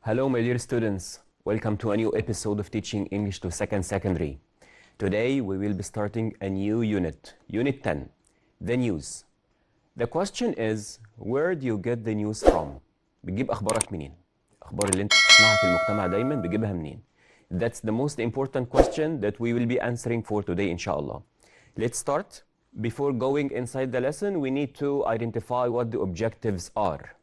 Hello, my dear students. Welcome to a new episode of Teaching English to Second Secondary. Today, we will be starting a new unit, Unit 10, the news. The question is, where do you get the news from? بتجيب أخبارك منين؟ أخبار اللي أنت بتسمعها في المجتمع دايماً بتجيبها منين؟ That's the most important question that we will be answering for today, inshallah. Let's start. Before going inside the lesson, we need to identify what the objectives are.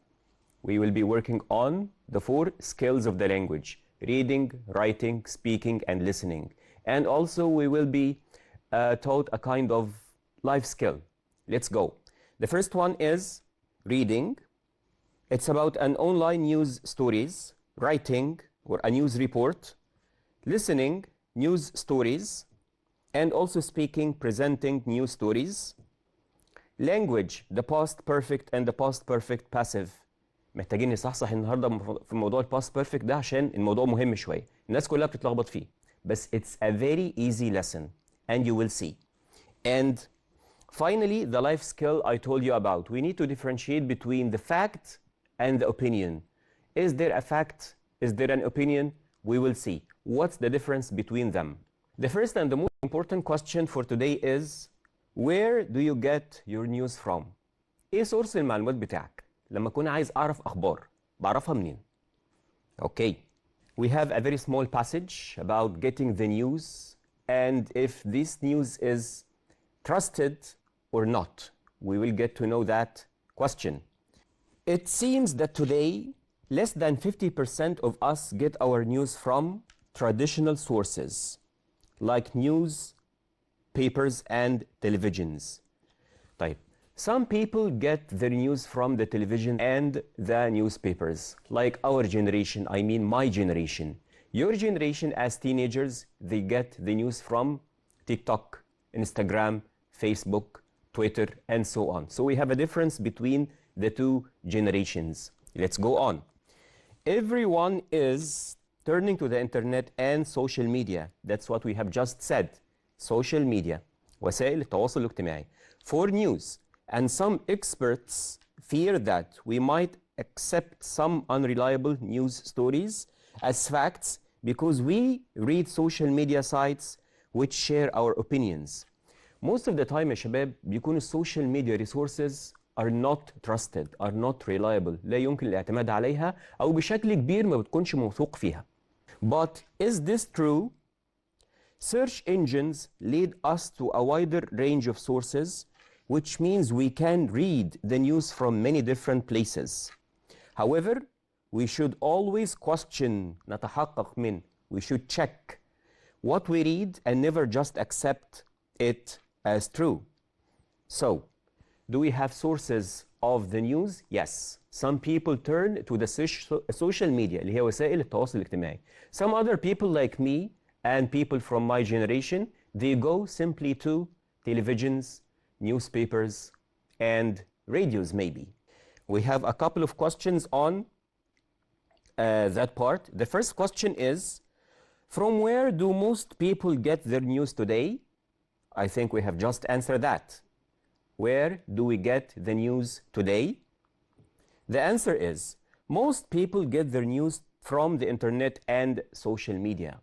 We will be working on the 4 skills of the language: reading, writing, speaking, and listening. And also we will be taught a kind of life skill. Let's go. The first one is reading. It's about an online news stories, writing or a news report, listening, news stories, and also speaking, presenting news stories. Language, the past perfect and the past perfect passive. محتاجين نصحصح النهارده في موضوع الباست بيرفكت ده عشان الموضوع مهم شويه، الناس كلها بتتلخبط فيه، بس it's a very easy lesson and you will see. And finally, the life skill I told you about. We need to differentiate between the fact and the opinion. Is there a fact? Is there an opinion? We will see. What's the difference between them? The first and the most important question for today is, where do you get your news from? ايه سورس المعلومات بتاعك؟ لما أكون عايز أعرف أخبار بعرفها منين؟ Okay. We have a very small passage about getting the news and if this news is trusted or not. We will get to know that question. It seems that today less than 50% of us get our news from traditional sources like news, papers and televisions. طيب. Some people get their news from the television and the newspapers, like our generation, I mean my generation. Your generation as teenagers, they get the news from TikTok, Instagram, Facebook, Twitter, and so on. So we have a difference between the two generations. Let's go on. Everyone is turning to the internet and social media. That's what we have just said. Social media, وسائل التواصل الاجتماعي, for news. And some experts fear that we might accept some unreliable news stories as facts because we read social media sites which share our opinions. Most of the time يا شباب بيكون social media resources are not trusted, are not reliable. لا يمكن الاعتماد عليها أو بشكل كبير ما بتكونش موثوق فيها. But is this true? Search engines lead us to a wider range of sources, which means we can read the news from many different places. However, we should always question, نتحقق من, we should check what we read and never just accept it as true. So, do we have sources of the news? Yes. Some people turn to the social media, اللي هي وسائل التواصل الاجتماعي. Some other people like me and people from my generation, they go simply to televisions, newspapers, and radios maybe. We have a couple of questions on that part. The first question is, from where do most people get their news today? I think we have just answered that. Where do we get the news today? The answer is, most people get their news from the internet and social media.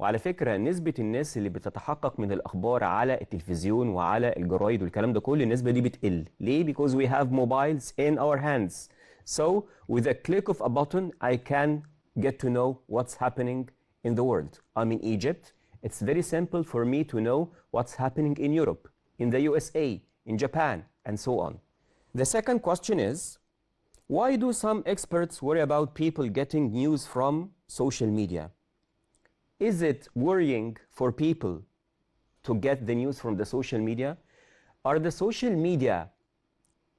وعلى فكرة نسبة الناس اللي بتتحقق من الأخبار على التلفزيون وعلى الجرايد والكلام ده كله النسبة دي بتقل. ليه؟ Because we have mobiles in our hands. So with a click of a button I can get to know what's happening in the world. I'm in Egypt. It's very simple for me to know what's happening in Europe, in the USA, in Japan, and so on. The second question is, why do some experts worry about people getting news from social media? Is it worrying for people to get the news from the social media? Are the social media,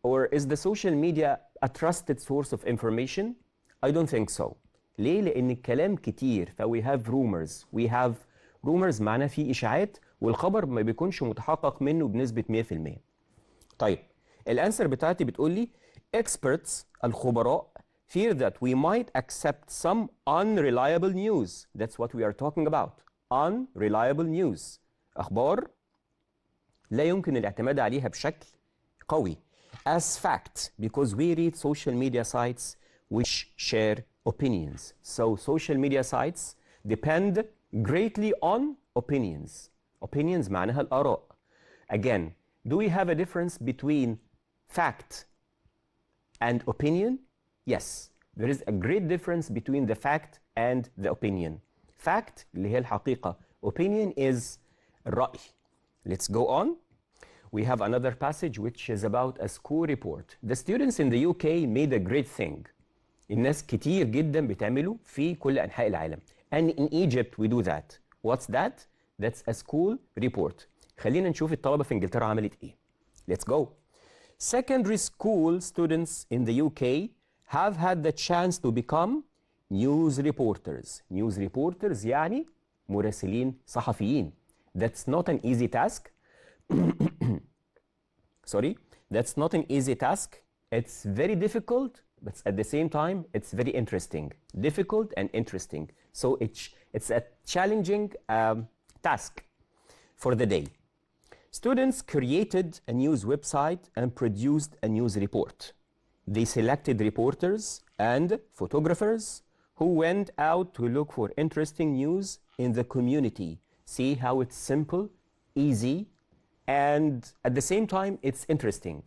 or is the social media a trusted source of information? I don't think so. ليه؟ لأن الكلام كتير. We have rumors. We have rumors معناه في إشاعات والخبر ما بيكونش متحقق منه بنسبة 100%. طيب الأنسر بتاعتي بتقول لي experts الخبراء fear that we might accept some unreliable news. That's what we are talking about. Unreliable news. أخبار لا يمكن الاعتماد عليها بشكل قوي. As fact, because we read social media sites which share opinions. So social media sites depend greatly on opinions. Opinions معناها الآراء. Again, do we have a difference between fact and opinion? Yes, there is a great difference between the fact and the opinion. Fact اللي هي الحقيقة. Opinion is الرأي. Let's go on. We have another passage which is about a school report. The students in the UK made a great thing. الناس كتير جدا بتعمله في كل أنحاء العالم. And in Egypt we do that. What's that? That's a school report. خلينا نشوف الطلبة في إنجلترا عملت إيه. Let's go. Secondary school students in the UK have had the chance to become news reporters. News reporters يعني مراسلين صحفيين. That's not an easy task. Sorry, that's not an easy task. It's very difficult, but at the same time, it's very interesting. Difficult and interesting. So it's a challenging task for the day. Students created a news website and produced a news report. They selected reporters and photographers who went out to look for interesting news in the community. See how it's simple, easy, and at the same time, it's interesting.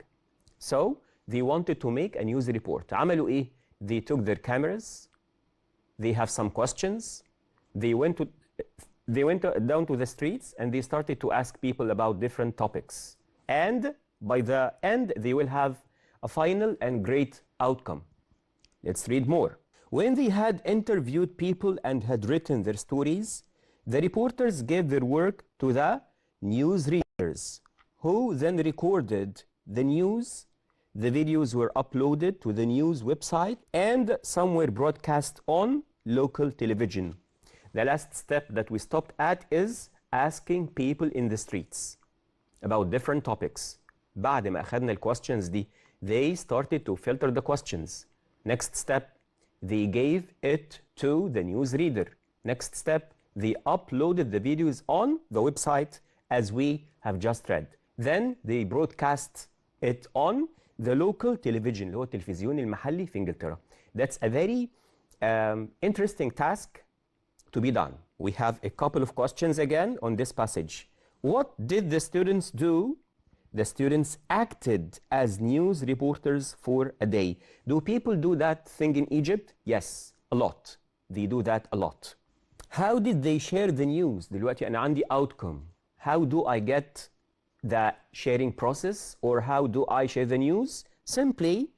So they wanted to make a news report. عملوا إيه? They took their cameras. They have some questions. They went down to the streets and they started to ask people about different topics. And by the end, they will have a final and great outcome. Let's read more. When they had interviewed people and had written their stories, the reporters gave their work to the news readers, who then recorded the news. The videos were uploaded to the news website and some were broadcast on local television. The last step that we stopped at is asking people in the streets about different topics. بعد ما أخذنا ال questions دي, they started to filter the questions. Next step, they gave it to the news reader. Next step, they uploaded the videos on the website as we have just read. Then they broadcast it on the local television, اللي هو التلفزيون المحلي في إنجلترا. That's a very interesting task to be done. We have a couple of questions again on this passage. What did the students do? The students acted as news reporters for a day. Do people do that thing in Egypt? Yes, a lot. They do that a lot. How did they share the news? دلوقتي أنا عندي outcome. How do I get the sharing process, or how do I share the news? Simply,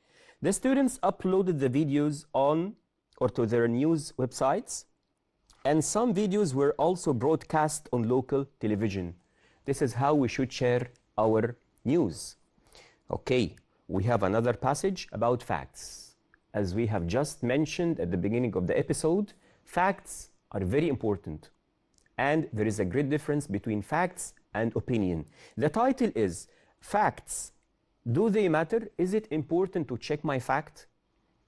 the students uploaded the videos on or to their news websites, and some videos were also broadcast on local television. This is how we should share our news. Okay, we have another passage about facts. As we have just mentioned at the beginning of the episode, facts are very important. And there is a great difference between facts and opinion. The title is Facts. Do they matter? Is it important to check my fact?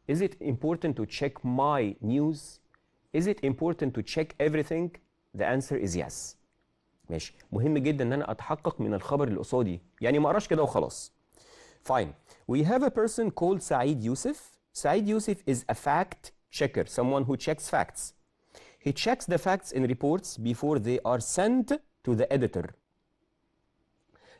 Is it important to check my news? Is it important to check everything? The answer is yes. ماشي. مهم جدا ان انا اتحقق من الخبر اللي قصادي. يعني ما اقراش كده وخلاص. Fine. We have a person called Saeed Yusuf. Saeed Yusuf is a fact checker, someone who checks facts. He checks the facts in reports before they are sent to the editor.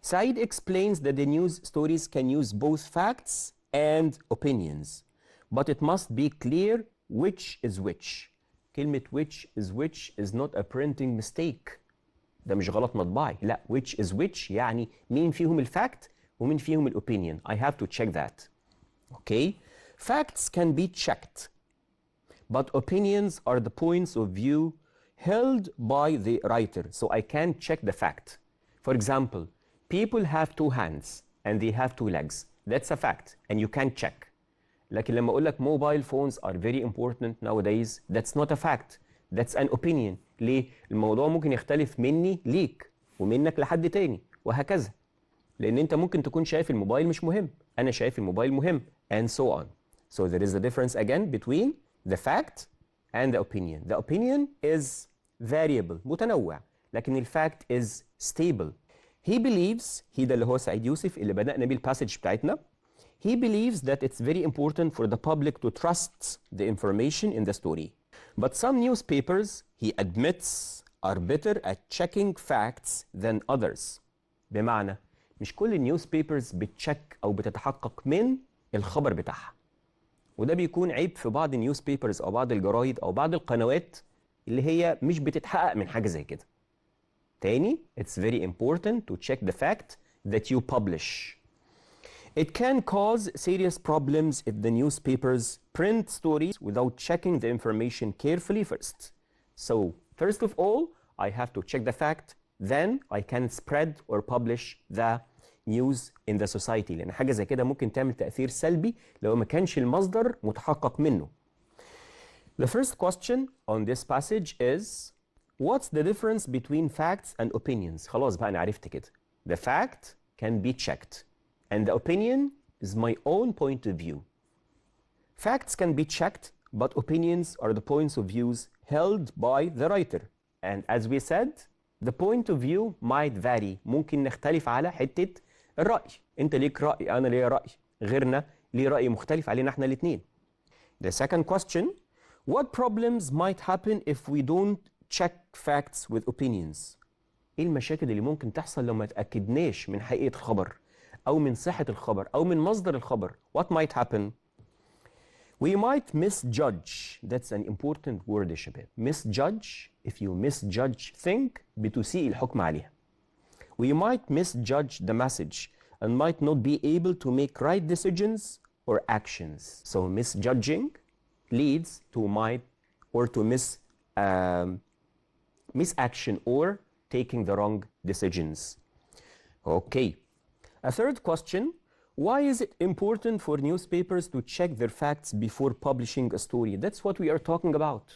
Saeed explains that the news stories can use both facts and opinions, but it must be clear which is which. كلمة which is not a printing mistake. ده مش غلط مطبعي. لا, which is which يعني مين فيهم الفاكت ومين فيهم الopinion. I have to check that. Okay? Facts can be checked, but opinions are the points of view held by the writer. So I can check the fact. For example, people have two hands and they have two legs. That's a fact and you can check. لكن لما أقول لك mobile phones are very important nowadays, that's not a fact. That's an opinion. ليه؟ الموضوع ممكن يختلف مني ليك ومنك لحد تاني وهكذا. لأن أنت ممكن تكون شايف الموبايل مش مهم، أنا شايف الموبايل مهم and so on. So there is a difference again between the fact and the opinion. The opinion is variable, متنوع، لكن الفاct is stable. He believes, ده اللي هو سعيد يوسف اللي بدأنا بيه الباسج بتاعتنا. He believes that it's very important for the public to trust the information in the story. But some newspapers, he admits, are better at checking facts than others. بمعنى مش كل النيوزبيبرز بتشك أو بتتحقق من الخبر بتاعها. وده بيكون عيب في بعض النيوزبيبرز أو بعض الجرايد أو بعض القنوات اللي هي مش بتتحقق من حاجة زي كده. تاني, it's very important to check the fact that you publish. It can cause serious problems if the newspapers print stories without checking the information carefully first. So, first of all, I have to check the fact, then I can spread or publish the news in the society. لأن حاجة زي كده ممكن تعمل تأثير سلبي لو ما كانش المصدر متحقق منه. The first question on this passage is, what's the difference between facts and opinions? خلاص بقى أنا عرفت كده. The fact can be checked. And the opinion is my own point of view. Facts can be checked, but opinions are the points of views held by the writer. And as we said, the point of view might vary. ممكن نختلف على حتة الرأي. أنت ليك رأي، أنا ليا رأي، غيرنا ليه رأي مختلف علينا احنا الاتنين. The second question, what problems might happen if we don't check facts with opinions? إيه المشاكل اللي ممكن تحصل لو ما تأكدناش من حقيقة الخبر؟ أو من صحة الخبر أو من مصدر الخبر. What might happen? We might misjudge. That's an important word يا شباب. Misjudge. If you misjudge thing بتسيء الحكم عليها. We might misjudge the message and might not be able to make right decisions or actions. So misjudging leads to might or to misaction or taking the wrong decisions. Okay. A third question, why is it important for newspapers to check their facts before publishing a story? That's what we are talking about.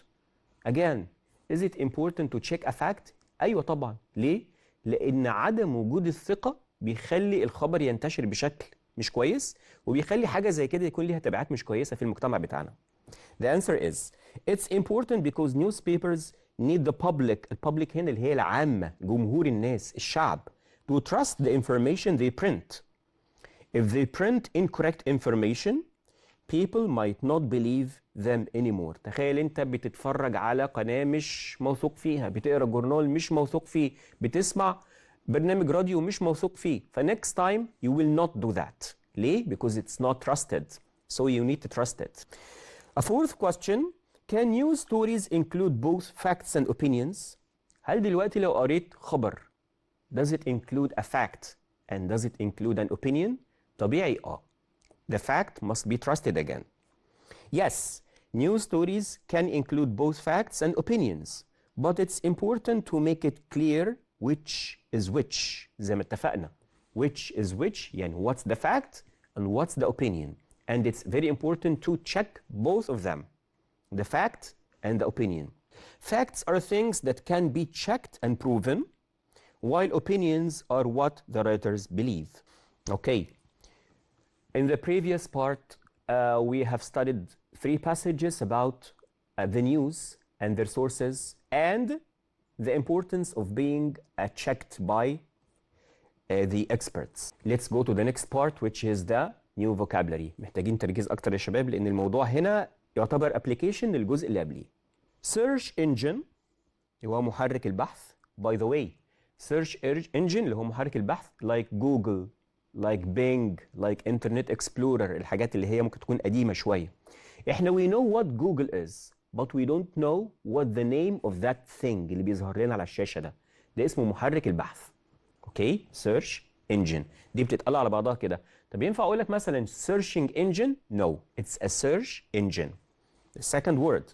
Again, is it important to check a fact? أيوة طبعا. ليه؟ لأن عدم وجود الثقة بيخلي الخبر ينتشر بشكل مش كويس وبيخلي حاجة زي كده يكون ليها تبعات مش كويسة في المجتمع بتاعنا. The answer is, it's important because newspapers need the public. الpublic هنا اللي هي العامة، جمهور الناس، الشعب. To trust the information they print. If they print incorrect information, people might not believe them anymore. تخيل انت بتتفرج على قناة مش موثوق فيها، بتقرا جورنال مش موثوق فيه، بتسمع برنامج راديو مش موثوق فيه. فnext time you will not do that. ليه؟ Because it's not trusted. So you need to trust it. A fourth question, can news stories include both facts and opinions? هل دلوقتي لو قريت خبر does it include a fact and does it include an opinion? طبيعي The fact must be trusted again. Yes, news stories can include both facts and opinions, but it's important to make it clear which is which. زي ما اتفقنا. Which is which يعني what's the fact and what's the opinion. And it's very important to check both of them, the fact and the opinion. Facts are things that can be checked and proven, while opinions are what the writers believe. Okay. In the previous part, we have studied 3 passages about the news and their sources and the importance of being checked by the experts. Let's go to the next part, which is the new vocabulary. محتاجين تركيز أكتر يا شباب لأن الموضوع هنا يعتبر application للجزء اللي قبليه. Search engine هو محرك البحث. By the way, search engine اللي هو محرك البحث like Google, like Bing, like Internet Explorer، الحاجات اللي هي ممكن تكون قديمة شوية. احنا we know what Google is, but we don't know what the name of that thing اللي بيظهر لنا على الشاشة ده. ده اسمه محرك البحث. Okay, search engine. دي بتتقال على بعضها كده. طب ينفع اقول لك مثلا searching engine؟ No, it's a search engine. The second word,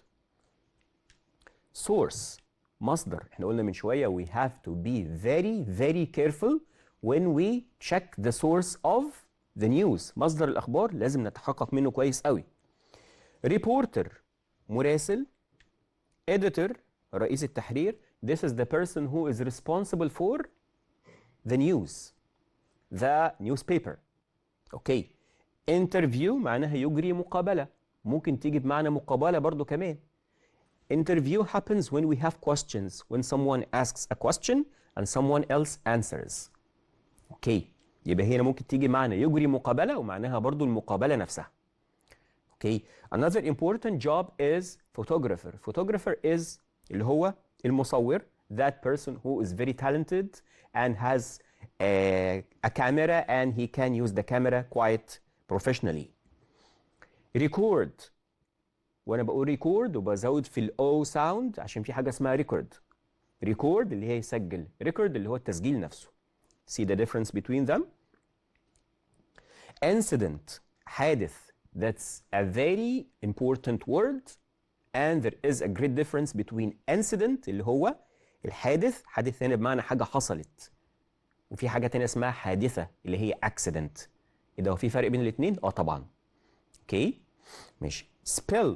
source. مصدر. احنا قلنا من شوية we have to be very very careful when we check the source of the news. مصدر الأخبار لازم نتحقق منه كويس قوي. Reporter مراسل. Editor رئيس التحرير. This is the person who is responsible for the news, the newspaper. Okay. Interview معناها يجري مقابلة. ممكن تيجي بمعنى مقابلة برضو كمان. Interview happens when we have questions, when someone asks a question and someone else answers. Okay. يبقى هنا ممكن تيجي معنى يجري مقابلة ومعناها برضو المقابلة نفسها. Okay. Another important job is photographer. Photographer is اللي هو المصور. That person who is very talented and has a camera and he can use the camera quite professionally. Record. وانا بقول record وبزود في الاو sound عشان في حاجة اسمها record. Record اللي هي يسجل. Record اللي هو التسجيل نفسه. See the difference between them. Incident. حادث. That's a very important word and there is a great difference between incident اللي هو الحادث. حادث هنا بمعنى حاجة حصلت. وفي حاجة تانية اسمها حادثة اللي هي accident. إذا هو في فرق بين الاتنين؟ طبعا. اوكي؟ ماشي. Spill.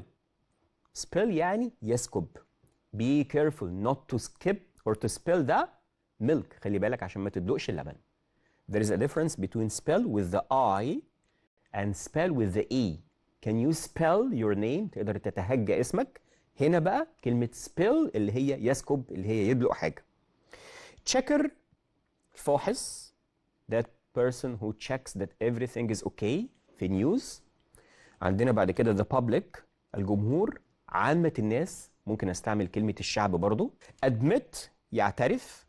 Spill يعني يسكب. Be careful not to skip or to spill the milk. خلي بالك عشان ما تدلقش اللبن. There is a difference between spell with the I and spell with the E. Can you spell your name؟ تقدر تتهجى اسمك. هنا بقى كلمة spill اللي هي يسكب اللي هي يدلق حاجة. Checker الفاحص. That person who checks that everything is okay في news. عندنا بعد كده the public الجمهور عامة الناس. ممكن استعمل كلمة الشعب برضو. Admit يعترف.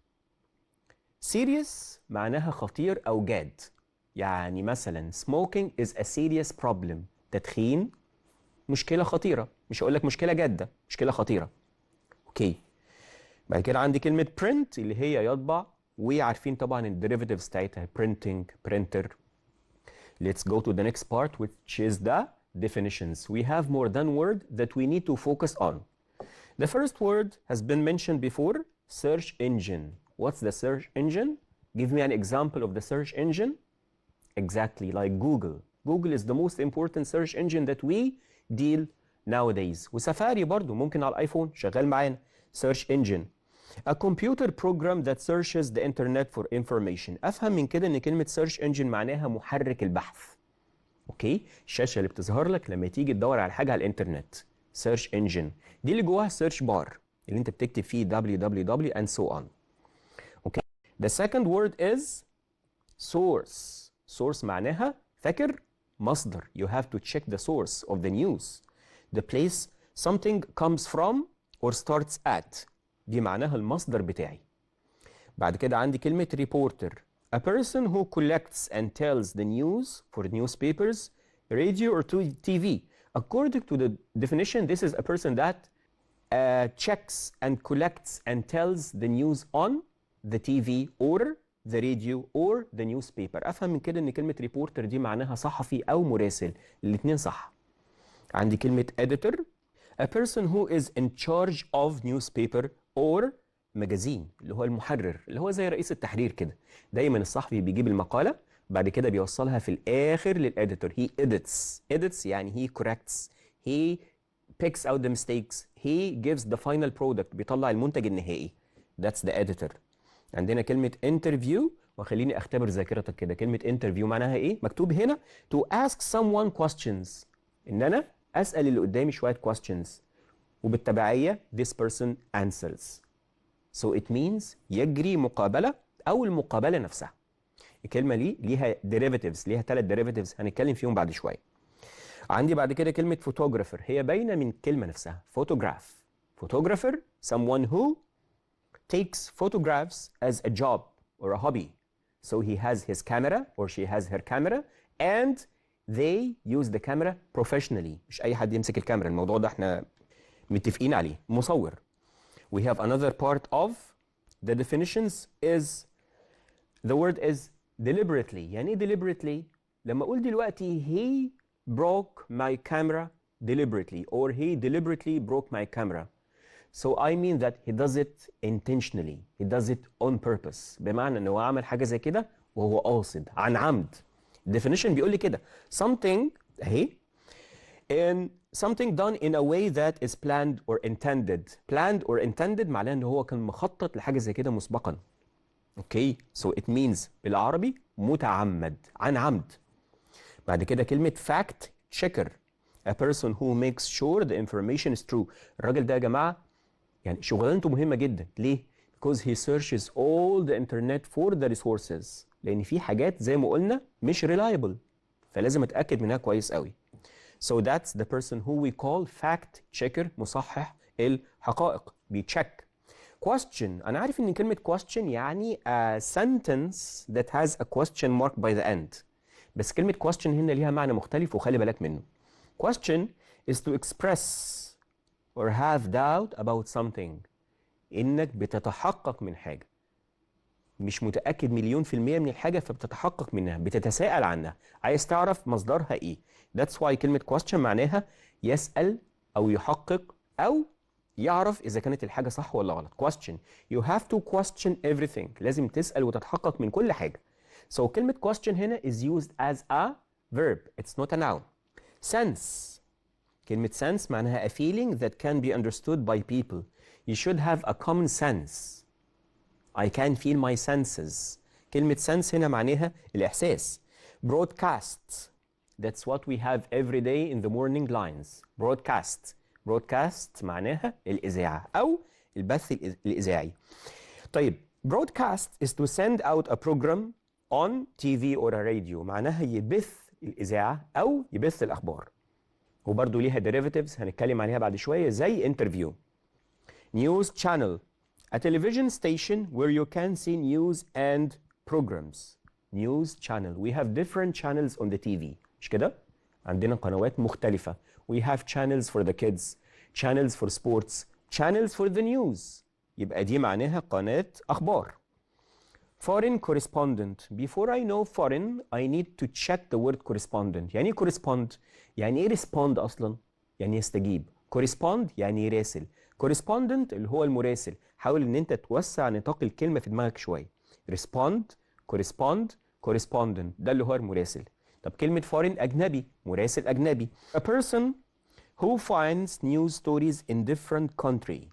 Serious معناها خطير أو جاد. يعني مثلا smoking is a serious problem. تدخين مشكلة خطيرة. مش هقول لك مشكلة جادة، مشكلة خطيرة. اوكي. بعد كده عندي كلمة print اللي هي يطبع وعارفين طبعا الديريفاتيفز بتاعتها printing printer. Let's go to the next part which is the definitions. We have more than word that we need to focus on. The first word has been mentioned before, search engine. What's the search engine? Give me an example of the search engine. Exactly, like Google. Google is the most important search engine that we deal nowadays. وسفاري برضو ممكن على الايفون شغال معانا. Search engine. A computer program that searches the internet for information. افهم من كده ان كلمة search engine معناها محرك البحث. اوكي؟ الشاشة اللي بتظهر لك لما تيجي تدور على حاجة على الانترنت. Search engine. دي اللي جواها search bar اللي انت بتكتب فيه www and so on. اوكي؟ The second word is source. Source معناها فاكر مصدر. You have to check the source of the news. The place something comes from or starts at. دي معناها المصدر بتاعي. بعد كده عندي كلمة reporter. A person who collects and tells the news for newspapers, radio or TV. According to the definition, this is a person that checks and collects and tells the news on the TV or the radio or the newspaper. افهم من كده ان كلمة reporter دي معناها صحفي او مراسل. الاتنين صح. عندي كلمة editor. A person who is in charge of newspaper or magazine اللي هو المحرر اللي هو زي رئيس التحرير كده. دايما الصحفي بيجيب المقالة بعد كده بيوصلها في الاخر للeditor. He edits يعني he corrects. He picks out the mistakes. He gives the final product. بيطلع المنتج النهائي. That's the editor. عندنا كلمة interview وخليني اختبر ذاكرتك كده. كلمة interview معناها ايه؟ مكتوب هنا to ask someone questions. ان انا اسأل اللي قدامي شوية questions وبالتبعية this person answers. So it means يجري مقابلة او المقابلة نفسها. الكلمة ليها derivatives. ليها 3 derivatives هنتكلم فيهم بعد شوية. عندي بعد كده كلمة photographer. هي باينة من الكلمة نفسها. photograph. photographer someone who takes photographs as a job or a hobby. So he has his camera or she has her camera and they use the camera professionally. مش أي حد يمسك الكاميرا. الموضوع ده احنا متفقين عليه. مصور. We have another part of the definitions is the word is deliberately. يعني ايه deliberately؟ لما أقول دلوقتي he broke my camera deliberately or he deliberately broke my camera. So I mean that he does it intentionally. He does it on purpose. بمعنى ان هو عمل حاجة زي كده وهو قاصد عن عمد. Definition بيقول لي كده. Something اهي in something done in a way that is planned or intended. Planned or intended معناه ان هو كان مخطط لحاجة زي كده مسبقا. Okay, so it means بالعربي متعمد عن عمد. بعد كده كلمة fact checker. A person who makes sure the information is true. الراجل ده يا جماعة يعني شغلانته مهمة جدا. ليه؟ because he searches all the internet for the resources. لأن في حاجات زي ما قلنا مش reliable، فلازم أتأكد منها كويس قوي. So that's the person who we call fact checker، مصحح الحقائق، بيتشيك. Question، أنا عارف إن كلمة question يعني a sentence that has a question mark by the end. بس كلمة question هنا ليها معنى مختلف وخلي بالك منه. Question is to express or have doubt about something. إنك بتتحقق من حاجة. مش متأكد مليون في المية من الحاجة فبتتحقق منها، بتتساءل عنها، عايز تعرف مصدرها إيه. That's why كلمة question معناها يسأل أو يحقق أو يعرف إذا كانت الحاجة صح ولا غلط. Question. You have to question everything. لازم تسأل وتتحقق من كل حاجة. So كلمة question هنا is used as a verb. It's not a noun. Sense. كلمة sense معناها a feeling that can be understood by people. You should have a common sense. I can feel my senses. كلمة sense هنا معناها الإحساس. Broadcast. That's what we have every day in the morning lines. Broadcast. Broadcast معناها الإذاعة أو البث الإذاعي. طيب broadcast is to send out a program on TV or a radio. معناها يبث الإذاعة أو يبث الأخبار. وبرضه ليها derivatives هنتكلم عليها بعد شوية زي interview. News channel. A television station where you can see news and programs. News channel. We have different channels on the TV. مش كده؟ عندنا قنوات مختلفة. We have channels for the kids, channels for sports, channels for the news. يبقى دي معناها قناة أخبار. Foreign correspondent. Before I know foreign, I need to check the word correspondent. يعني إيه correspond؟ يعني إيه respond أصلاً؟ يعني يستجيب. Correspond يعني يراسل. Correspondent اللي هو المراسل. حاول إن أنت توسع نطاق الكلمة في دماغك شوية. Respond, correspond, correspondent. ده اللي هو المراسل. طب كلمة foreign أجنبي، مراسل أجنبي. A person who finds news stories in different country.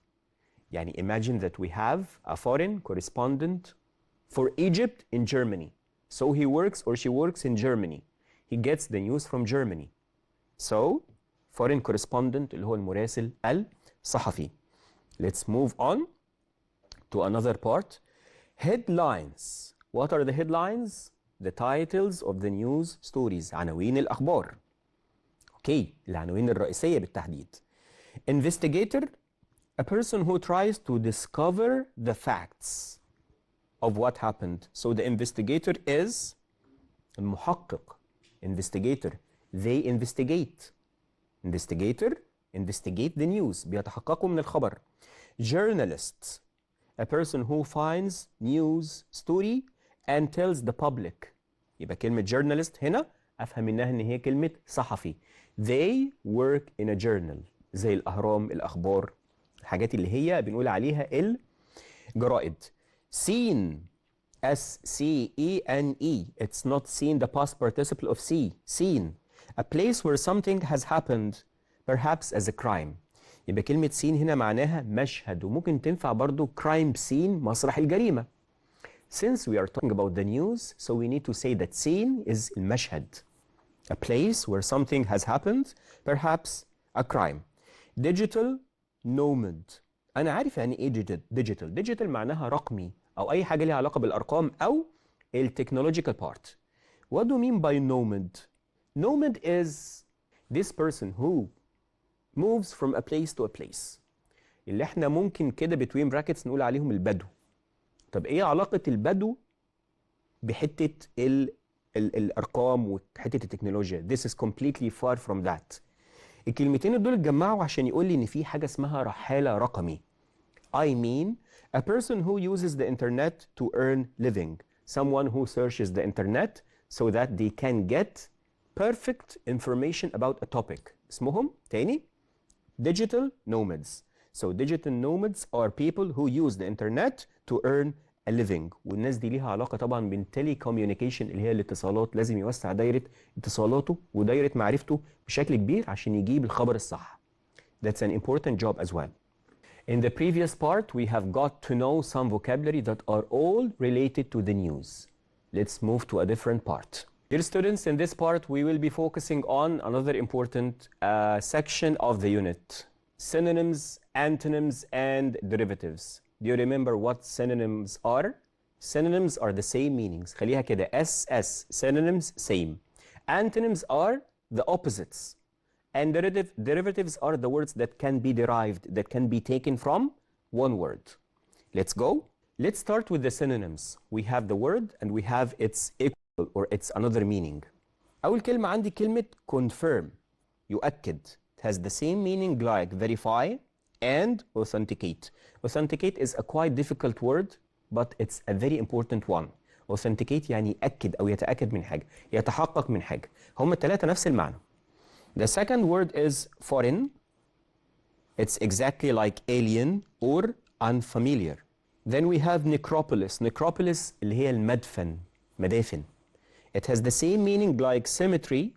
يعني imagine that we have a foreign correspondent for Egypt in Germany. So he works or she works in Germany. He gets the news from Germany. So foreign correspondent اللي هو المراسل الصحفي. Let's move on to another part. Headlines. What are the headlines? The titles of the news stories. عناوين الأخبار. اوكي، العناوين الرئيسية بالتحديد. Investigator. A person who tries to discover the facts of what happened. So the investigator is المحقق. Investigator. They investigate. Investigator investigate the news. بيتحققوا من الخبر. Journalist. A person who finds news story and tells the public. يبقى كلمة journalist هنا أفهم منها إن هي كلمة صحفي. They work in a journal. زي الأهرام، الأخبار، الحاجات اللي هي بنقول عليها الجرائد. Seen. S-C-E-N-E. It's not seen the past participle of see. Seen. A place where something has happened, perhaps as a crime. يبقى كلمة seen هنا معناها مشهد، وممكن تنفع برضو crime scene، مسرح الجريمة. Since we are talking about the news, so we need to say that scene is المشهد. A place where something has happened, perhaps a crime. Digital nomad. أنا عارف يعني إيه digital. Digital معناها رقمي أو أي حاجة ليها علاقة بالأرقام أو التكنولوجيكال part. What do you mean by nomad? Nomad is this person who moves from a place to a place. اللي احنا ممكن كده between brackets نقول عليهم البدو. طب ايه علاقة البدو بحتة الأرقام وحتة التكنولوجيا؟ This is completely far from that. الكلمتين دول اتجمعوا عشان يقول لي إن في حاجة اسمها رحالة رقمي. I mean a person who uses the internet to earn living. Someone who searches the internet so that they can get perfect information about a topic. اسمهم تاني digital nomads. So digital nomads are people who use the internet to earn a living. والناس دي ليها علاقة طبعا بالتيلي كوميونيكيشن اللي هي الاتصالات. لازم يوسع دايرة اتصالاته ودايرة معرفته بشكل كبير عشان يجيب الخبر الصح. That's an important job as well. In the previous part, we have got to know some vocabulary that are all related to the news. Let's move to a different part. Dear students, in this part, we will be focusing on another important section of the unit. Synonyms, antonyms, and derivatives. Do you remember what synonyms are? Synonyms are the same meanings. خليها كده SS. Synonyms same. Antonyms are the opposites. And derivatives are the words that can be derived, that can be taken from one word. Let's go. Let's start with the synonyms. We have the word and we have its equal or its another meaning. أول كلمة عندي كلمة confirm. يؤكد. It has the same meaning like verify and authenticate. Authenticate is a quite difficult word, but it's a very important one. Authenticate يعني يأكد أو يتأكد من حاجة، يتحقق من حاجة. هم الثلاثة نفس المعنى. The second word is foreign. It's exactly like alien or unfamiliar. Then we have necropolis. Necropolis اللي هي المدفن، مدافن. It has the same meaning like cemetery.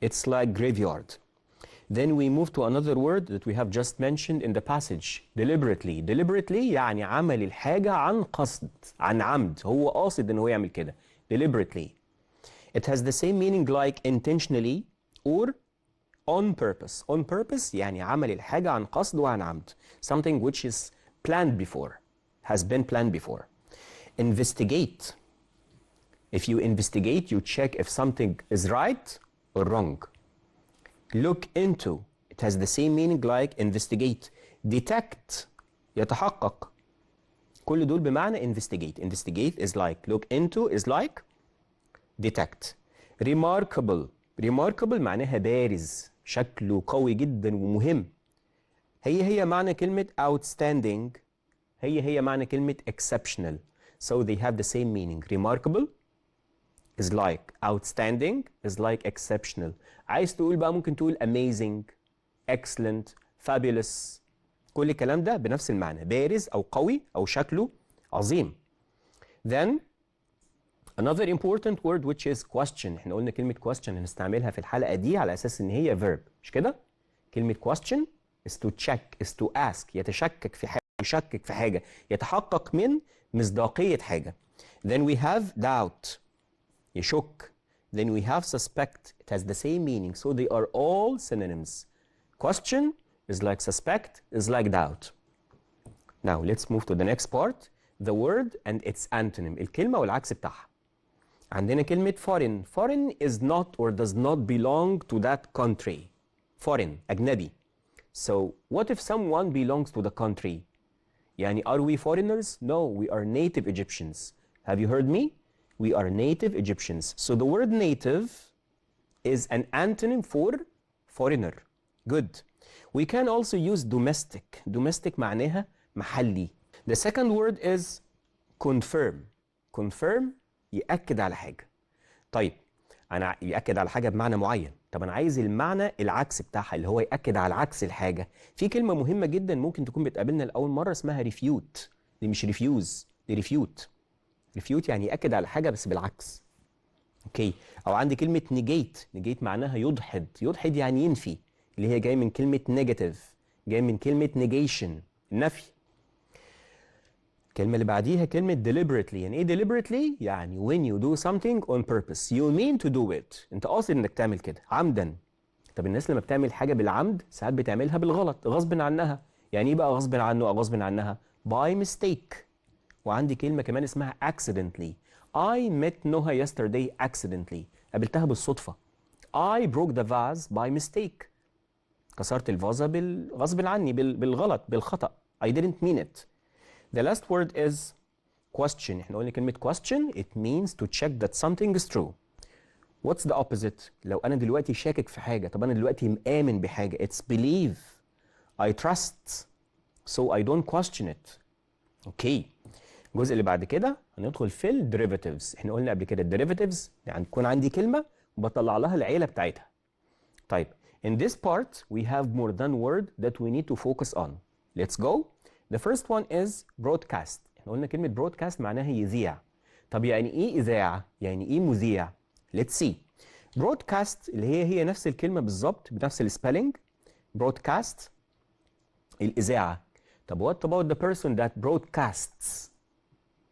It's like graveyard. Then we move to another word that we have just mentioned in the passage. Deliberately. Deliberately يعني عمل الحاجة عن قصد، عن عمد. هو قاصد إن هو يعمل كده. Deliberately. It has the same meaning like intentionally or on purpose. On purpose يعني عمل الحاجة عن قصد وعن عمد. Something which is planned before. Has been planned before. Investigate. If you investigate, you check if something is right or wrong. Look into. It has the same meaning like investigate. Detect. يتحقق. كل دول بمعنى investigate. Investigate is like look into is like detect. Remarkable. Remarkable معناها بارز. شكله قوي جدا ومهم. هي معنى كلمة outstanding. هي معنى كلمة exceptional. So they have the same meaning. Remarkable is like outstanding is like exceptional. عايز تقول بقى ممكن تقول amazing, excellent, fabulous. كل الكلام ده بنفس المعنى. بارز أو قوي أو شكله عظيم. Then another important word which is question. احنا قلنا كلمة question هنستعملها في الحلقة دي على أساس إن هي verb. مش كده؟ كلمة question is to check, is to ask. يتشكك في حاجة، يشكك في حاجة، يتحقق من مصداقية حاجة. Then we have doubt. يشك. Then we have suspect. It has the same meaning. So they are all synonyms. Question is like suspect, is like doubt. Now let's move to the next part. The word and its antonym. الكلمة والعكس بتاعها. عندنا كلمة foreign. Foreign is not or does not belong to that country. Foreign, أجنبي. So what if someone belongs to the country? يعني are we foreigners? No, we are native Egyptians. Have you heard me? We are native Egyptians. So the word native is an antonym for foreigner. Good. We can also use domestic. Domestic معناها محلي. The second word is confirm. Confirm يأكد على حاجة. طيب أنا يأكد على حاجة بمعنى معين. طب أنا عايز المعنى العكس بتاعها اللي هو يأكد على عكس الحاجة. في كلمة مهمة جدا ممكن تكون بتقابلنا لأول مرة اسمها refute. دي مش refuse، دي refute. refute يعني يأكد على حاجة بس بالعكس. اوكي. او عندي كلمة negate. negate معناها يدحض. يدحض يعني ينفي، اللي هي جاي من كلمة negative، جاي من كلمة negation، النفي. الكلمة اللي بعديها كلمة deliberately. يعني ايه deliberately؟ يعني when you do something on purpose you mean to do it. انت قاصد انك تعمل كده عمدا. طب الناس لما بتعمل حاجة بالعمد ساعات بتعملها بالغلط غصب عنها. يعني ايه بقى غصب عنه او غصب عنها؟ by mistake. وعندي كلمة كمان اسمها accidentally. I met Noha yesterday accidentally. قابلتها بالصدفة. I broke the vase by mistake. كسرت الفازة غصب عني، بالغلط، بالخطأ. I didn't mean it. The last word is question. احنا قلنا كلمة question it means to check that something is true. What's the opposite؟ لو أنا دلوقتي شاكك في حاجة، طب أنا دلوقتي مآمن بحاجة. It's believe. I trust. So I don't question it. Okay. الجزء اللي بعد كده هندخل في الديريفاتيفز. احنا قلنا قبل كده الديريفاتيفز يعني تكون عندي كلمة وبطلع لها العيلة بتاعتها. طيب in this part we have more than word that we need to focus on. Let's go. The first one is broadcast. احنا قلنا كلمة broadcast معناها يذيع. طب يعني ايه إذاعة؟ يعني ايه مذيع؟ Let's see. broadcast اللي هي نفس الكلمة بالظبط بنفس السبيلنج. broadcast الإذاعة. طب what about the person that broadcasts؟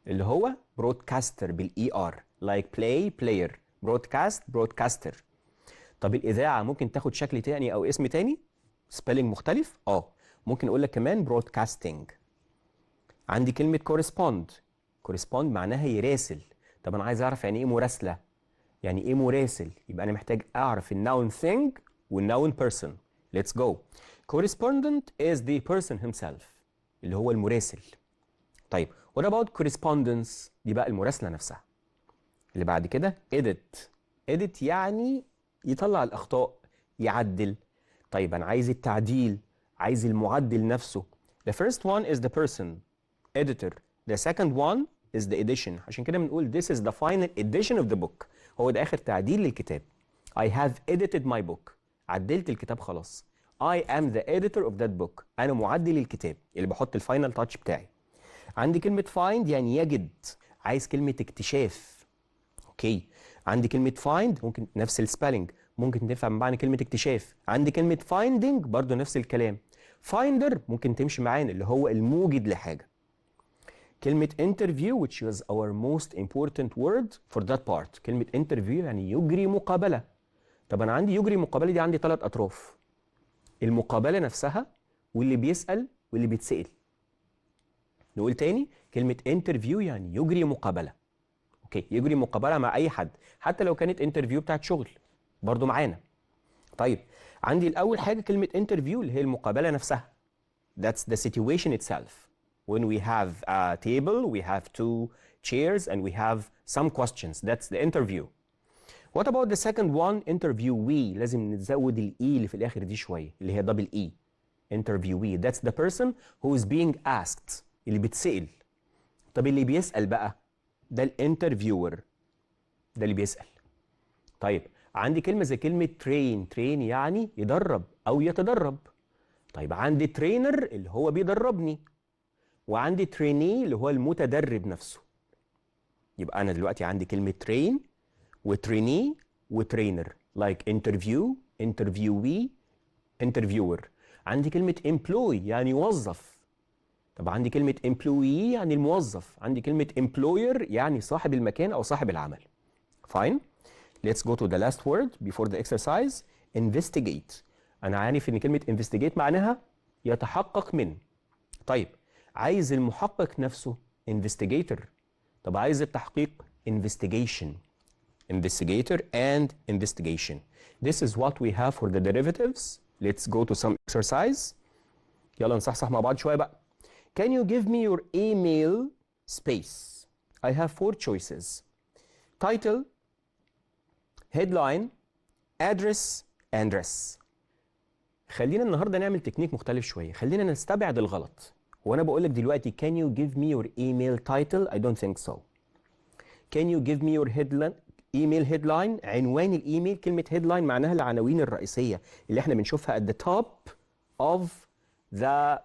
اللي هو broadcaster بالإي آر like play player broadcast broadcaster. طب الإذاعة ممكن تاخد شكل تاني أو اسم تاني؟ spelling مختلف؟ ممكن أقول لك كمان broadcasting. عندي كلمة correspond. correspond معناها يراسل. طب أنا عايز أعرف يعني إيه مراسلة؟ يعني إيه مراسل؟ يبقى أنا محتاج أعرف الnoun thing والnoun person. Let's go. Correspondent is the person himself اللي هو المراسل. طيب what about correspondence؟ دي بقى المراسلة نفسها. اللي بعد كده edit. edit يعني يطلع الأخطاء، يعدل. طيب أنا عايز التعديل، عايز المعدل نفسه. The first one is the person editor. The second one is the edition. عشان كده بنقول this is the final edition of the book. هو ده آخر تعديل للكتاب. I have edited my book. عدلت الكتاب خلاص. I am the editor of that book. أنا معدل الكتاب اللي بحط الفاينل تاتش بتاعي. عندي كلمة find يعني يجد. عايز كلمة اكتشاف. اوكي. عندي كلمة find ممكن نفس السبيلنج، ممكن تنفع معنى كلمة اكتشاف. عندي كلمة finding برضو نفس الكلام. finder ممكن تمشي معانا اللي هو الموجد لحاجة. كلمة interview which was our most important word for that part. كلمة interview يعني يجري مقابلة. طب أنا عندي يجري مقابلة دي عندي 3 أطراف. المقابلة نفسها واللي بيسأل واللي بيتسأل. نقول تاني كلمة interview يعني يجري مقابلة. اوكي، يجري مقابلة مع أي حد حتى لو كانت interview بتاعت شغل برضو معانا. طيب عندي الأول حاجة كلمة interview اللي هي المقابلة نفسها. That's the situation itself. When we have a table, we have 2 chairs and we have some questions. That's the interview. What about the second one? Interviewee. لازم نزود الإي اللي في الآخر دي شوية اللي هي double E. Interviewee. That's the person who is being asked. اللي بتسأل. طب اللي بيسأل بقى ده الانترفيور، ده اللي بيسأل. طيب عندي كلمة زي كلمة train. train يعني يدرب أو يتدرب. طيب عندي trainer اللي هو بيدربني، وعندي trainee اللي هو المتدرب نفسه. يبقى أنا دلوقتي عندي كلمة train وtrainee وtrainer like interview, interviewee, interviewer. عندي كلمة employee يعني يوظف. طب عندي كلمة employee يعني الموظف. عندي كلمة employer يعني صاحب المكان أو صاحب العمل. Fine. Let's go to the last word before the exercise. Investigate. أنا عارف إن كلمة investigate معناها يتحقق من. طيب عايز المحقق نفسه investigator. طب عايز التحقيق investigation. Investigator and investigation. This is what we have for the derivatives. Let's go to some exercise. يلا نصحصح مع بعض شوية بقى. Can you give me your email space? I have 4 choices. Title, headline, address, and dress. خلينا النهارده نعمل تكنيك مختلف شوية. خلينا نستبعد الغلط. وأنا بقول لك دلوقتي can you give me your email title? I don't think so. Can you give me your email headline؟ عنوان الإيميل. كلمة headline معناها العناوين الرئيسية اللي احنا بنشوفها at the top of the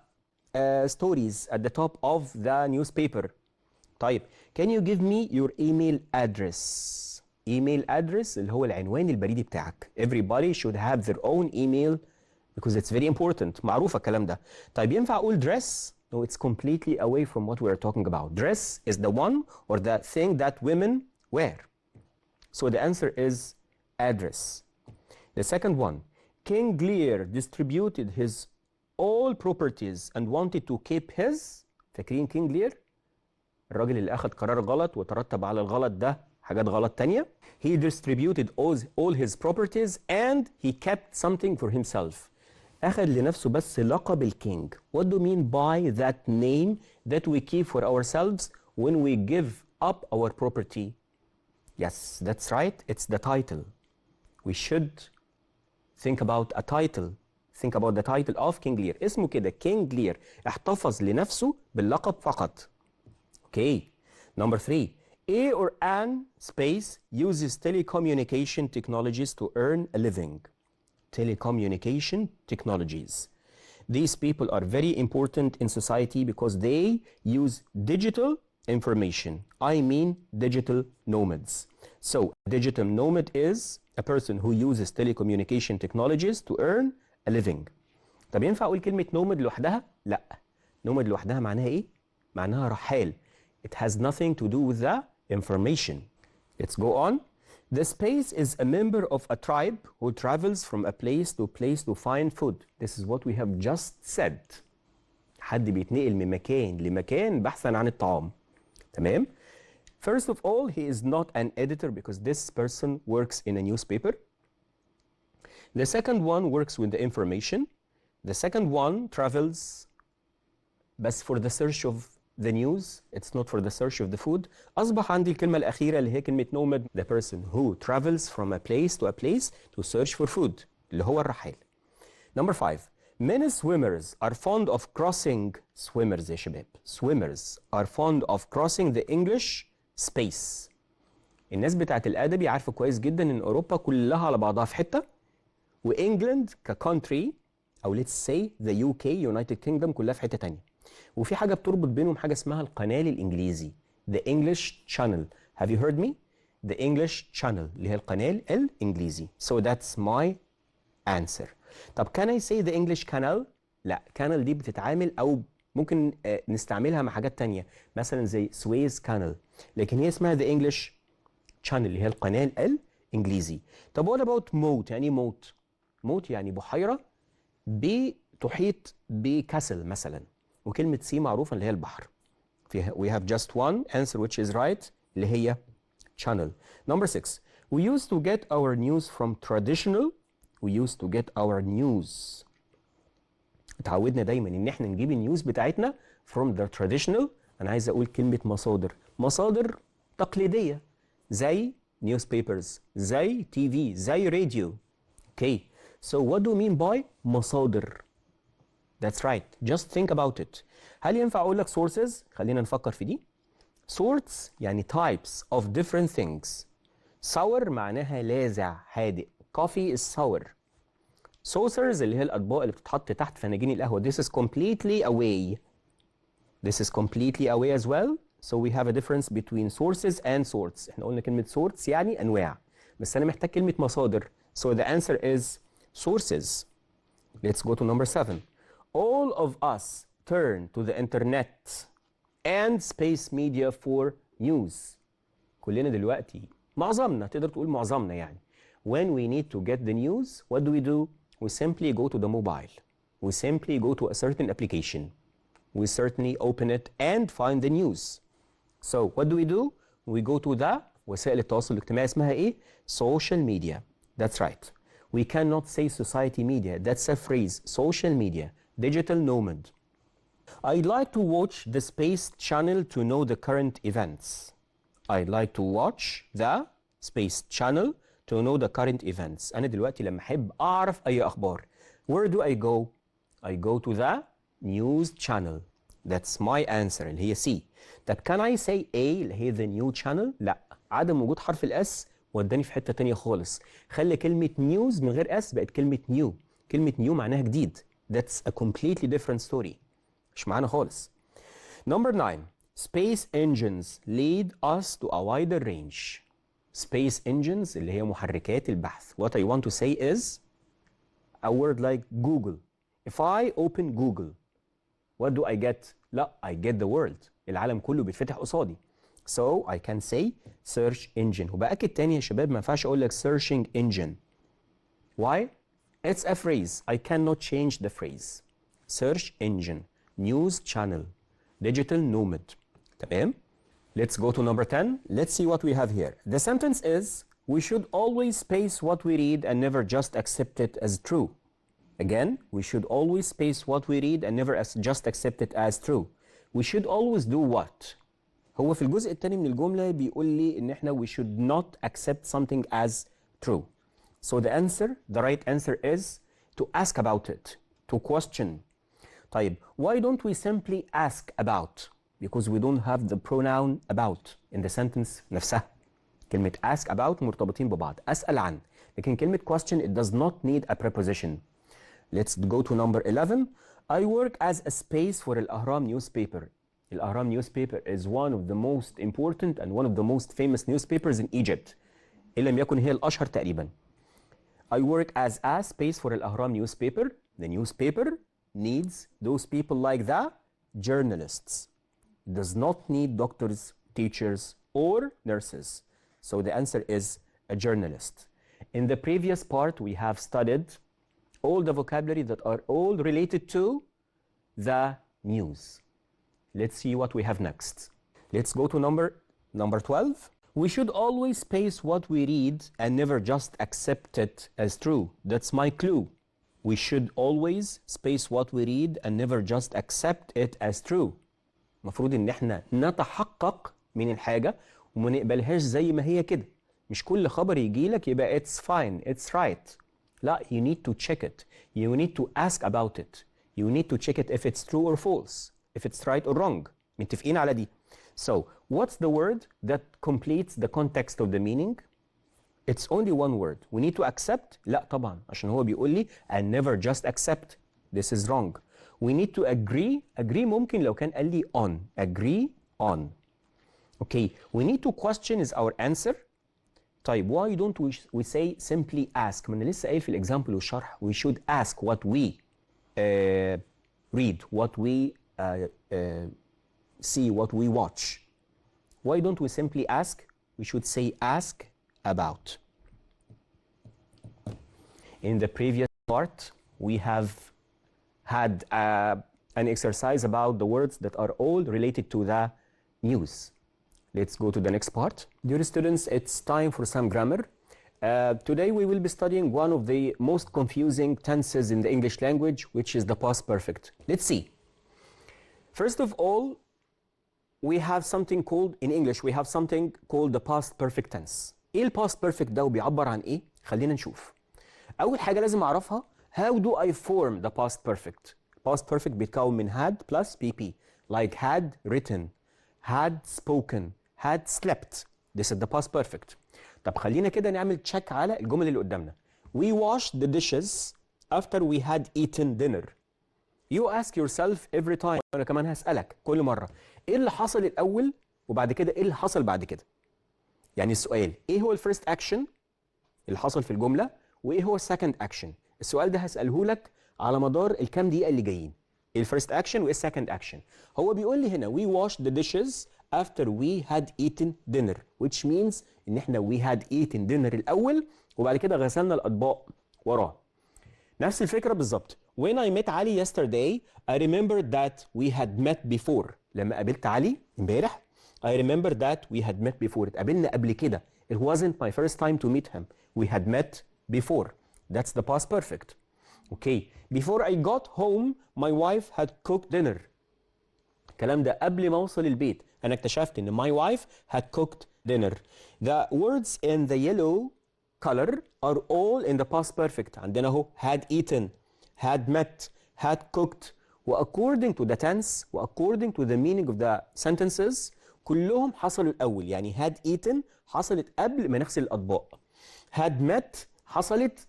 stories, at the top of the newspaper. طيب can you give me your email address؟ email address اللي هو العنوان البريدي بتاعك. Everybody should have their own email because it's very important. معروفة الكلام ده. طيب ينفع أقول dress؟ No, it's completely away from what we are talking about. Dress is the one or the thing that women wear. So the answer is address. The second one, King Lear distributed his all properties and wanted to keep his. فاكرين King Lear؟ الراجل اللي أخذ قرار غلط وترتب على الغلط ده حاجات غلط تانية. He distributed all his properties and he kept something for himself. أخذ لنفسه بس لقب الكينج. What do you mean by that name that we keep for ourselves when we give up our property? Yes, that's right. It's the title. We should think about a title. Think about the title of King Lear. اسمه كده King Lear. احتفظ لنفسه باللقب فقط. Okay. Number 3. A or an space uses telecommunication technologies to earn a living. Telecommunication technologies. These people are very important in society because they use digital information. I mean digital nomads. So, a digital nomad is a person who uses telecommunication technologies to earn a living. طب ينفع أقول كلمة nomad لوحدها؟ لا. nomad لوحدها معناها إيه؟ معناها رحال. It has nothing to do with the information. Let's go on. The space is a member of a tribe who travels from a place to place to find food. This is what we have just said. حد بيتنقل من مكان لمكان بحثا عن الطعام. تمام. First of all, he is not an editor because this person works in a newspaper. The second one works with the information. The second one travels بس for the search of the news. It's not for the search of the food. أصبح عندي الكلمة الأخيرة اللي هي كلمة nomad. The person who travels from a place to a place to search for food. اللي هو الرحال. Number 5. Many swimmers are fond of crossing. Swimmers يا شباب. Swimmers are fond of crossing the English space. الناس بتاعت الأدبي عارفة كويس جدا إن أوروبا كلها على بعضها في حتة، وإنجلند ككونتري أو let's say the UK United Kingdom كلها في حتة تانية. وفي حاجة بتربط بينهم، حاجة اسمها القناة الإنجليزي. The English Channel. Have you heard me? The English Channel اللي هي القناة الإنجليزي. So that's my answer. طب can I say the English Canal؟ لا، Canal دي بتتعامل أو ممكن نستعملها مع حاجات تانية مثلا زي سويس كانال، لكن هي اسمها the English Channel اللي هي القناة الإنجليزي. طب what about moat؟ يعني موت؟ موت يعني بحيرة بتحيط بكاسل مثلا، وكلمة سي معروفة اللي هي البحر. We have just one answer which is right اللي هي channel. Number 6. We used to get our news from traditional. We used to get our news. اتعودنا دايما ان احنا نجيب النيوز بتاعتنا from the traditional. انا عايز اقول كلمة مصادر. مصادر تقليدية زي newspapers، زي TV، زي راديو. Okay. So what do you mean by مصادر؟ That's right. Just think about it. هل ينفع اقول لك sources؟ خلينا نفكر في دي. Sorts يعني types of different things. sour معناها لاذع حادق. Coffee is sour. Saucers اللي هي الأطباق اللي بتتحط تحت فناجين القهوة. This is completely away. This is completely away as well. So we have a difference between sources and sorts. احنا قلنا كلمة sorts يعني أنواع. بس أنا محتاج كلمة مصادر. So the answer is sources. Let's go to number 7. All of us turn to the internet and space media for news. كلنا دلوقتي، معظمنا، تقدر تقول معظمنا يعني. When we need to get the news, what do? We simply go to the mobile. We simply go to a certain application. We certainly open it and find the news. So what do? We go to the وسائل التواصل الاجتماعي اسمها ايه؟ Social media. That's right. We cannot say society media. That's a phrase. Social media. Digital nomad. I'd like to watch the Space Channel to know the current events. I'd like to watch the Space Channel to know the current events. أنا دلوقتي لما أحب أعرف أي أخبار. Where do I go? I go to the news channel. That's my answer اللي هي C. طب can I say A اللي هي the new channel؟ لا، عدم وجود حرف الأس وداني في حتة تانية خالص. خلي كلمة news من غير أس بقت كلمة new. كلمة new معناها جديد. That's a completely different story. مش معانا خالص. Number 9. Space engines lead us to a wider range. Space engines اللي هي محركات البحث. What I want to say is a word like Google. If I open Google, what do I get? لا, I get the world. العالم كله بيتفتح قصادي. So I can say search engine. وبأكد تاني يا شباب ما ينفعش أقول لك searching engine. Why? It's a phrase. I cannot change the phrase. Search engine, news channel, digital nomad. تمام? Let's go to number 10. Let's see what we have here. The sentence is, we should always space what we read and never just accept it as true. Again, we should always space what we read and never just accept it as true. We should always do what? هو في الجزء الثاني من الجملة بيقول لي إن إحنا we should not accept something as true. So the answer, the right answer is to ask about it, to question. طيب, why don't we simply ask about? Because we don't have the pronoun about in the sentence نفسها. كلمة ask about مرتبطين ببعض. أسأل عن. لكن كلمة question it does not need a preposition. Let's go to number 11. I work as a space for الأهرام newspaper. الأهرام newspaper is one of the most important and one of the most famous newspapers in Egypt. إن لم يكن هي الأشهر تقريبا. I work as a space for الأهرام newspaper. The newspaper needs those people like the journalists. It does not need doctors, teachers, or nurses. So the answer is a journalist. In the previous part, we have studied all the vocabulary that are all related to the news. Let's see what we have next. Let's go to number 12. We should always space what we read and never just accept it as true. That's my clue. We should always space what we read and never just accept it as true. المفروض ان احنا نتحقق من الحاجة وما نقبلهاش زي ما هي كده. مش كل خبر يجي لك يبقى it's fine, it's right. لا, you need to check it. You need to ask about it. You need to check it if it's true or false, if it's right or wrong. متفقين على دي. So, what's the word that completes the context of the meaning? It's only one word. We need to accept? لا طبعا, عشان هو بيقول لي and never just accept. This is wrong. We need to agree. Agree ممكن لو كان قال لي on. Agree on. Okay. We need to question is our answer. طيب, why don't we say simply ask? ما أنا لسه قايل في الإكزامبل والشرح. We should ask what we read, what we see, what we watch. Why don't we simply ask? We should say ask about. In the previous part, we have had an exercise about the words that are all related to the news. Let's go to the next part. Dear students, it's time for some grammar. Today we will be studying one of the most confusing tenses in the English language, which is the past perfect. Let's see. First of all, we have something called, in English, we have something called the past perfect tense. ايه ال past perfect ده وبيعبر عن ايه؟ خلينا نشوف. أول حاجة لازم أعرفها, how do I form the past perfect? Past perfect بيتكون من had plus pp. Like had written, had spoken, had slept. This is the past perfect. طب خلينا كده نعمل check على الجمل اللي قدامنا. We washed the dishes after we had eaten dinner. You ask yourself every time. أنا كمان هسألك كل مرة. إيه اللي حصل الأول وبعد كده إيه اللي حصل بعد كده؟ يعني السؤال إيه هو الفيرست أكشن اللي حصل في الجملة وإيه هو السكند أكشن؟ السؤال ده هسأله لك على مدار الكام دقيقة اللي جايين. إيه الفيرست أكشن وإيه السكند أكشن؟ هو بيقول لي هنا we washed the dishes after we had eaten dinner, which means إن إحنا we had eaten dinner الأول وبعد كده غسلنا الأطباق وراه. نفس الفكرة بالظبط. When I met Ali yesterday, I remembered that we had met before. لما قابلت علي امبارح, I remembered that we had met before. اتقابلنا قبل كده. It wasn't my first time to meet him. We had met before. That's the past perfect. Okay. Before I got home, my wife had cooked dinner. الكلام ده قبل ما اوصل البيت. أنا اكتشفت إن my wife had cooked dinner. The words in the yellow color are all in the past perfect. عندنا اهو had eaten, had met, had cooked. according to the tense according to the meaning of the sentences كلهم حصلوا الأول. يعني had eaten حصلت قبل ما نغسل الأطباق. had met حصلت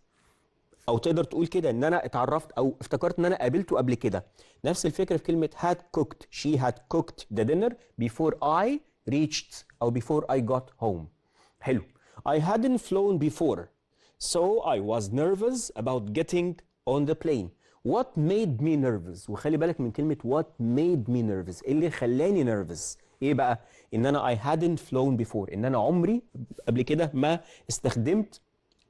أو تقدر تقول كده إن أنا اتعرفت أو افتكرت إن أنا قابلته قبل كده. نفس الفكرة في كلمة had cooked. She had cooked the dinner before I reached أو before I got home. حلو. I hadn't flown before, so I was nervous about getting on the plane. What made me nervous? وخلي بالك من كلمة what made me nervous. إيه اللي خلاني nervous؟ إيه بقى؟ إن أنا I hadn't flown before. إن أنا عمري قبل كده ما استخدمت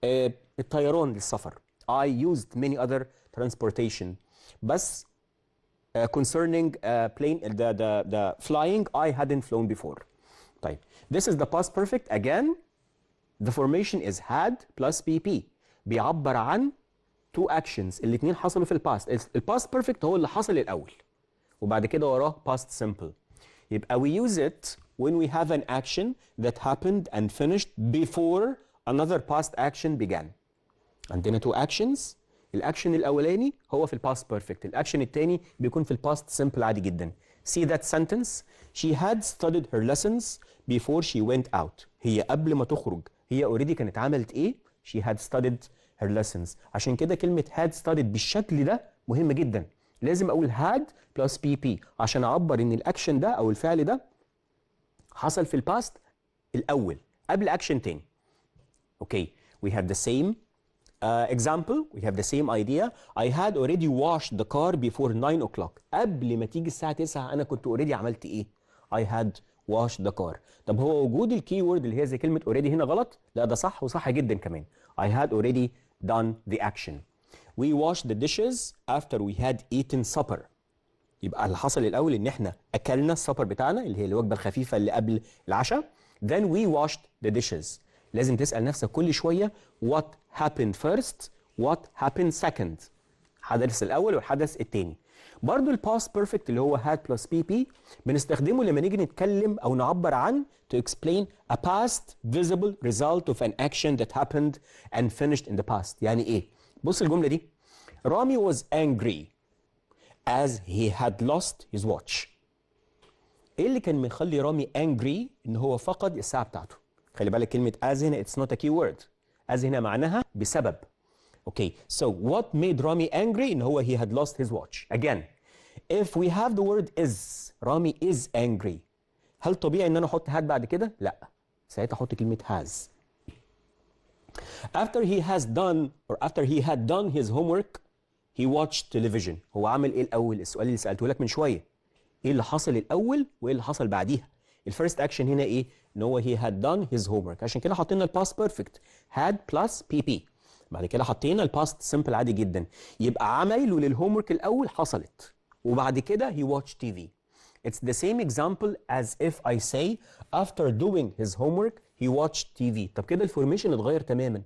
الطيران للسفر. I used many other transportation. بس concerning plane the flying I hadn't flown before. طيب. This is the past perfect again. The formation is had plus PP. بيعبر عن two actions. الاتنين حصلوا في الباست. الباست بيرفكت هو اللي حصل الأول وبعد كده وراه past simple. يبقى we use it when we have an action that happened and finished before another past action began. عندنا two actions. الأكشن الأولاني هو في الباست بيرفكت. الأكشن التاني بيكون في الباست simple عادي جدا. See that sentence? She had studied her lessons before she went out. هي قبل ما تخرج هي already كانت عملت ايه؟ She had studied her lessons. عشان كده كلمة had studied بالشكل ده مهمة جدا. لازم أقول had plus PP عشان أعبر إن الأكشن ده أو الفعل ده حصل في الباست الأول قبل أكشن تاني. Okay, we have the same example, we have the same idea. I had already washed the car before 9 o'clock. قبل ما تيجي الساعة 9 أنا كنت already عملت إيه؟ I had washed the car. طب هو وجود الكي وورد اللي هي زي كلمة already هنا غلط؟ لا ده صح وصح جدا كمان. I had already done the action. We washed the dishes after we had eaten supper. يبقى اللي حصل الاول ان احنا اكلنا السبر بتاعنا اللي هي الوجبه الخفيفه اللي قبل العشاء. then we washed the dishes. لازم تسال نفسك كل شويه what happened first what happened second. الحدث الاول والحدث الثاني. برضو الباست بيرفكت اللي هو had plus pp بنستخدمه لما نيجي نتكلم او نعبر عن to explain a past visible result of an action that happened and finished in the past. يعني ايه؟ بص الجمله دي. رامي was angry as he had lost his watch. ايه اللي كان مخلي رامي angry ان هو فقد الساعه بتاعته؟ خلي بالك كلمه as هنا it's not a key word. as هنا معناها بسبب. Okay, so what made Rami angry إن هو he had lost his watch. Again, if we have the word is, Rami is angry. هل طبيعي إن أنا أحط had بعد كده؟ لا. ساعتها أحط كلمة has. After he has done or after he had done his homework, he watched television. هو عمل إيه الأول؟ السؤال اللي سألته لك من شوية. إيه اللي حصل الأول وإيه اللي حصل بعديها؟ الفيرست أكشن هنا إيه؟ إن هو he had done his homework. عشان كده حطينا الباست بيرفكت. had plus pp. بعد كده حطينا الباست سمبل عادي جدا. يبقى عمله للهوم ورك الاول حصلت وبعد كده he watched TV. It's the same example as if I say after doing his homework he watched TV. طب كده الفورميشن اتغير تماما.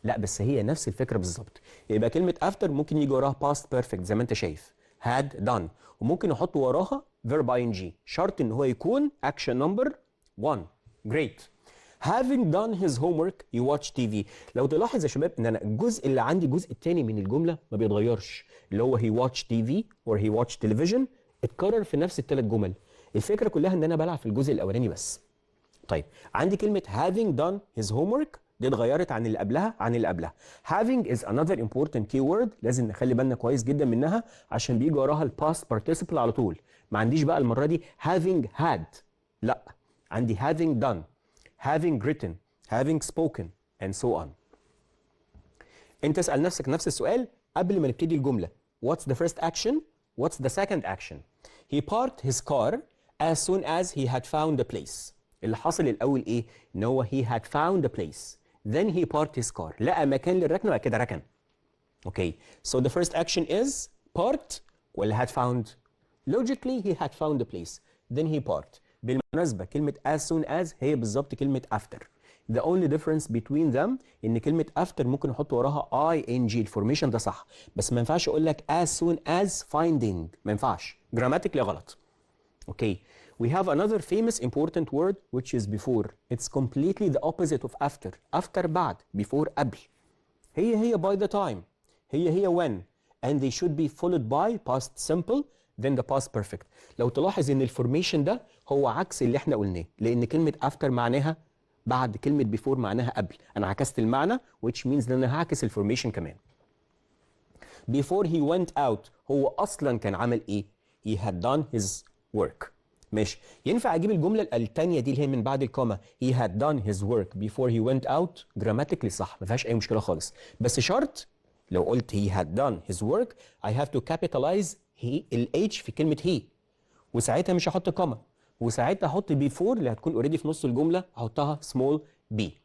لا بس هي نفس الفكره بالظبط. يبقى كلمه after ممكن يجي وراها past perfect زي ما انت شايف had done وممكن نحط وراها verb ing شرط ان هو يكون action number 1. Great. Having done his homework he watched TV. لو تلاحظ يا شباب ان انا الجزء اللي عندي الجزء الثاني من الجمله ما بيتغيرش اللي هو he watched TV or he watched television اتكرر في نفس الثلاث جمل. الفكره كلها ان انا بلعب في الجزء الاولاني بس. طيب عندي كلمه having done his homework دي اتغيرت عن اللي قبلها. Having is another important keyword لازم نخلي بالنا كويس جدا منها عشان بيجي وراها الباست participle على طول. ما عنديش بقى المره دي having had. لا عندي having done having written, having spoken, and so on. انت اسأل نفسك نفس السؤال قبل ما نبتدي الجملة. What's the first action? What's the second action? He parked his car as soon as he had found the place. اللي حصل الأول إيه؟ إن هو he had found the place. Then he parked his car. لقى مكان للركنة وبعد كده ركن. Okay, so the first action is parked ولا had found? Logically he had found the place. Then he parked. بالمناسبة كلمة as soon as هي بالظبط كلمة after. The only difference between them إن كلمة after ممكن نحط وراها ing الفورميشن ده صح بس ما ينفعش أقول لك as soon as finding ما ينفعش grammatically غلط. Okay, we have another famous important word which is before. It's completely the opposite of after. After بعد before قبل. هي by the time. هي when and they should be followed by past simple then the past perfect. لو تلاحظ ان الفورميشن ده هو عكس اللي احنا قلناه لان كلمه after معناها بعد كلمه before معناها قبل. انا عكست المعنى which means ان انا هعكس الفورميشن كمان. before he went out هو اصلا كان عمل ايه؟ he had done his work. ماشي ينفع اجيب الجمله الثانيه دي اللي هي من بعد الكوما he had done his work before he went out grammatically صح ما فيهاش اي مشكله خالص بس شرط لو قلت he had done his work I have to capitalize الاتش في كلمه هي وساعتها مش هحط كوما وساعتها احط بيفور اللي هتكون اوريدي في نص الجمله هحطها سمول بي.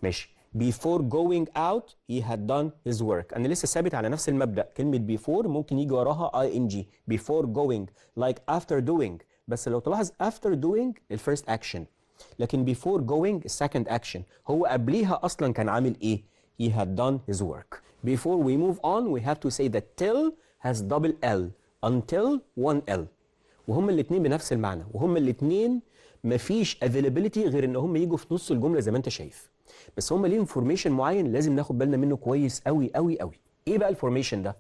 ماشي before going out he had done his work. انا لسه ثابت على نفس المبدا كلمه before ممكن يجي وراها ing before going like after doing بس لو تلاحظ after doing الفيرست اكشن لكن before going السكند اكشن هو قبليها اصلا كان عامل ايه؟ he had done his work. Before we move on we have to say that till has double L until 1L وهما الاثنين بنفس المعنى وهما الاثنين مفيش availability غير ان هما يجوا في نص الجمله زي ما انت شايف بس هما ليهم فورميشن معين لازم ناخد بالنا منه كويس قوي قوي قوي. ايه بقى الفورميشن ده؟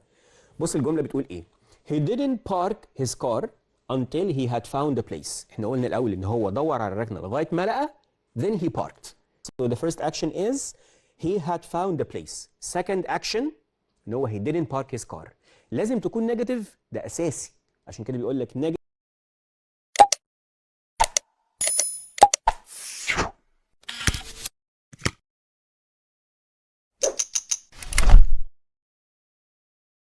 بص الجمله بتقول ايه؟ he didn't park his car until he had found the place. احنا قلنا الاول ان هو دور على الركنه لغايه ما لقى then he parked. So the first action is he had found the place. Second action ان هو he didn't park his car. لازم تكون نيجاتيف ده اساسي عشان كده بيقول لك نيجاتيف